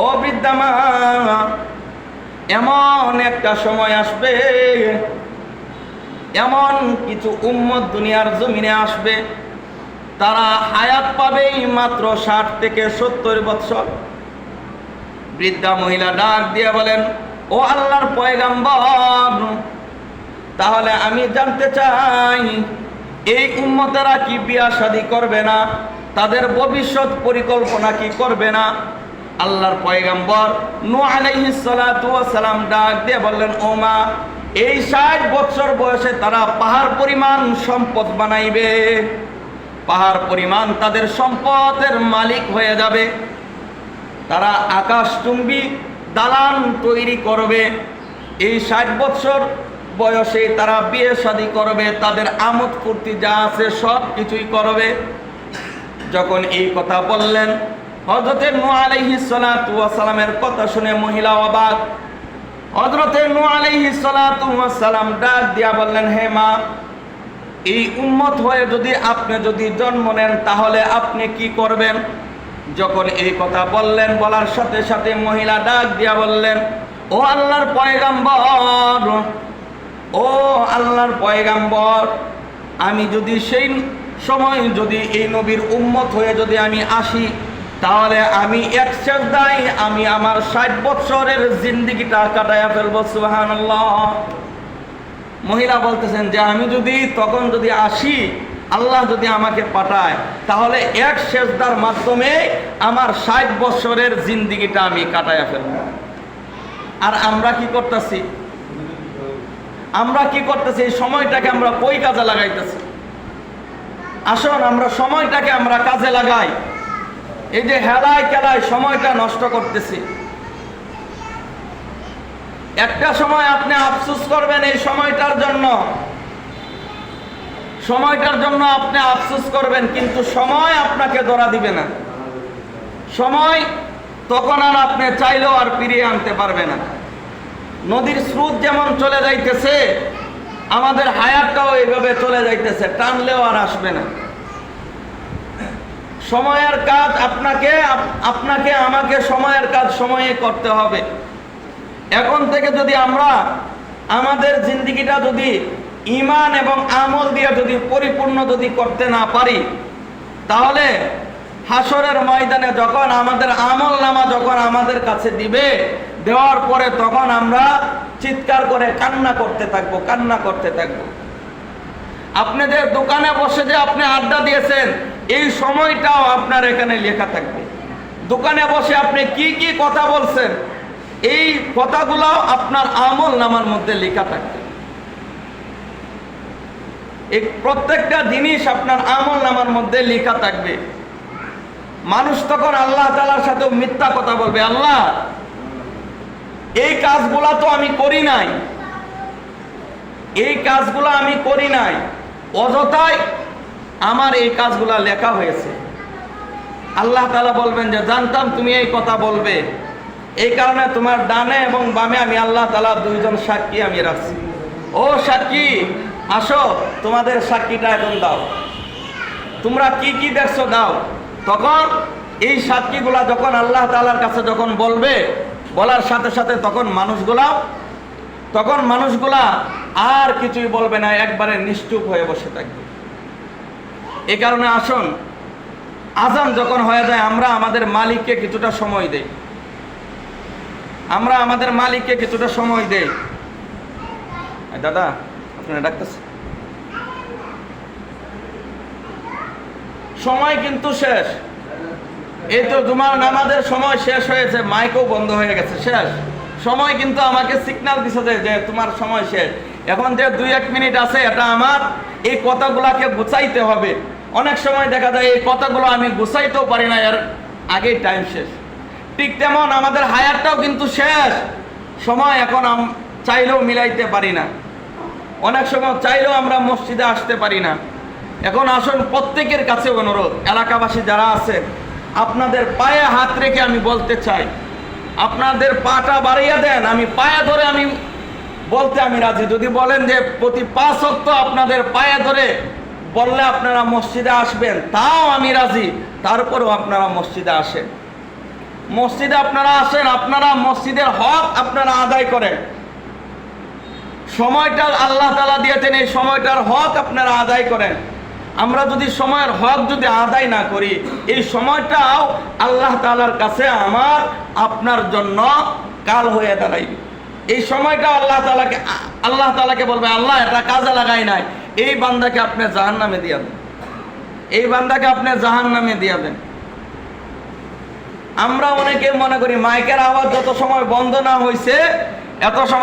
ও বৃদ্ধা মা, এমন একটা সময় আসবে, এমন কিছু উম্মত দুনিয়ার জমিনে আসবে, তারা হায়াত পাবেই মাত্র 60 থেকে 70 বছর। বৃদ্ধা মহিলা ডাক দিয়ে বলেন, ও আল্লাহর পয়গাম্বর, তাহলে আমি জানতে চাই এই উম্মতেরা কি বিয়া শাদী করবে না? তাদের ভবিষ্যৎ পরিকল্পনা কি করবে না? আল্লাহর পয়গাম্বর নূহ আলাইহিস সালাতু ওয়াস সালাম ডাক দিয়ে বললেন, ও মা, এই 60 বছর বয়সে তারা পাহাড় পরিমাণ সম্পদ বানাইবে, পাহাড় পরিমাণ তাদের সম্পদের মালিক হয়ে যাবে। তারা আকাশচুম্বী দালান তৈরি করবে। এই 60 বছর বয়সে তারা বিয়ে শাদী করবে, তাদের আমোদ ফুর্তি যা আছে সব কিছুই করবে। যখন এই কথা বললেন, হযরতে নূহ আলাইহিস সালাতু ওয়াস সালামের কথা শুনে মহিলা অবাক। হযরতে নূহ আলাইহিস সালাতু ওয়াস সালাম ডাক দিয়া বললেন, হে মা, এই উম্মত হয়ে যদি আপনি জন্ম নেন তাহলে আপনি কি করবেন? যখন এই কথা বললেন, বলার সাথে সাথে মহিলা ডাক দিয়া বললেন, ও আল্লাহর পয়গাম্বর, ও আল্লাহর পয়গাম্বর, আমি যদি সেই সময় যদি এই নবীর উম্মত হয়ে যদি আমি আসি, তাহলে আমি এক সেজদায় আমি আমার 60 বছরের জিন্দেগিটা কাটায়া ফেলবো। সুবহানাল্লাহ। মহিলা বলতেছেন যে আমি যদি তখন যদি আসি, আল্লাহ যদি আমাকে পাঠায়, তাহলে এক সেজদার মাধ্যমে আমার 60 বছরের জিন্দেগিটা আমি কাটায়া ফেলব। আর আমরা কি করতেছি? এই সময়টাকে আমরা কই কাজে লাগাইতেছি? আসুন আমরা সময়টাকে আমরা কাজে লাগাই। এই যে হেলায় খেলায় সময়টা নষ্ট করতেছি। একটা সময় আপনি আফসোস করবেন এই সময়টার জন্য আপনি আফসোস করবেন, কিন্তু সময় আপনাকে ধরা দিবে না। সময় তখন আর আপনি চাইলেও আর ফিরিয়ে আনতে পারবে না। নদীর স্রোত যেমন চলে যাইতেছে, আমাদের হায়াতটাও এইভাবে চলে যাইতেছে, টানলেও আর আসবে না। সময়ের কাজ আপনাকে আমাকে সময়ের কাজ সময়ে করতে হবে। এখন থেকে যদি আমরা আমাদের জিন্দেগিটা যদি ঈমান এবং আমল দিয়ে যদি পরিপূর্ণ যদি করতে না পারি, তাহলে হাসরের ময়দানে যখন আমাদের আমল নামা যখন আমাদের কাছে দেওয়ার পরে তখন আমরা চিৎকার করে কান্না করতে থাকবো। আপনাদের দোকানে বসে যে আপনি আড্ডা দিয়েছেন, এই সময়টাও আপনার এখানে লেখা থাকবে। দোকানে বসে আপনি কি কি কথা বলছেন, এই কথাগুলো আপনার আমল নামার মধ্যে লেখা থাকবে। এই প্রত্যেকটা জিনিস আপনার আমল নামার মধ্যে লেখা থাকবে। মানুষ তখন আল্লাহ তাআলার সাথে মিথ্যা কথা বলবে, আল্লাহ এই কাজগুলা তো আমি করি নাই, অযথাই আমার এই কাজগুলা লেখা হয়েছে। আল্লাহ তাআলা বলবেন যে জানতাম তুমি এই কথা বলবে, এই কারণে তোমার ডানে এবং বামে আমি আল্লাহ তাআলা 2 জন সাক্ষী আমি রাখছি। ও সাক্ষী, আসো তোমাদের সাক্ষীটা এখন দাও, তোমরা কি কি দেখছো দাও। তখন এই সাক্ষীগুলা যখন আল্লাহ তাআলার কাছে যখন বলবে, বলার সাথে সাথে তখন মানুষগুলা আর কিছুই বলবে না, একবারে নিশ্চুপ হয়ে বসে থাকবে। এই কারণে আসুন, আজান যখন হয়ে যায় আমরা আমাদের মালিককে কিছুটা সময় দেই। দাদা আপনারা ডাকতেছে, সময় কিন্তু শেষ। এই তো জুমার নামাজের সময় শেষ হয়েছে, মাইকও বন্ধ হয়ে গেছে, শেষ সময় কিন্তু আমাকে সিগন্যাল দিছে যে তোমার সময় শেষ। এখন যে 2-1 মিনিট আছে, এটা আমার এই কথাগুলাকে গুছাইতে হবে। অনেক সময় দেখা যায় এই কথাগুলো আমি গুছাইতেও পারি না, এর আগেই টাইম শেষ। ঠিক তেমন আমাদের হায়াতটাও কিন্তু শেষ। সময় এখন চাইলেও মিলাইতে পারি না, অনেক সময় চাইলেও আমরা মসজিদে আসতে পারি না। এখন আসুন, প্রত্যেকের কাছে অনুরোধ, এলাকাবাসী যারা আছে, আপনাদের পায়ে হাত রেখে আমি বলতে চাই, আপনাদের পাটা বাড়িয়ে দেন, আমি পায়ে ধরে আমি বলতে আমি রাজি। যদি বলেন যে প্রতি 5 ওয়াক্ত আপনাদের পায়ে ধরে বললে আপনারা মসজিদে আসবেন, তাও আমি রাজি, তারপরেও আপনারা মসজিদে আসেন। মসজিদে আপনারা আসেন, আপনারা মসজিদের হক আপনারা আদায় করেন। সময়টা আল্লাহ তাআলা দিয়েছেন, এই সময়টার হক আপনারা আদায় করেন। আমরা যদি সময়ের হক যদি আদায় না করি, এই সময়টাও আল্লাহ তাআলার কাছে আমার আপনার জন্য কাল হয়ে দাঁড়াইবে। এই সময়টা আল্লাহ তাআলাকে বলবে, আল্লাহ এটা কাজে লাগাই নাই, এই বান্দাকে আপনি জাহান্নামে দিয়া দেন, এই বান্দাকে আপনি জাহান্নামে দিয়া দেন। আমরা অনেকে মনে করি মাইকের আওয়াজ যত সময় বন্ধ না হয়েছে এত সময়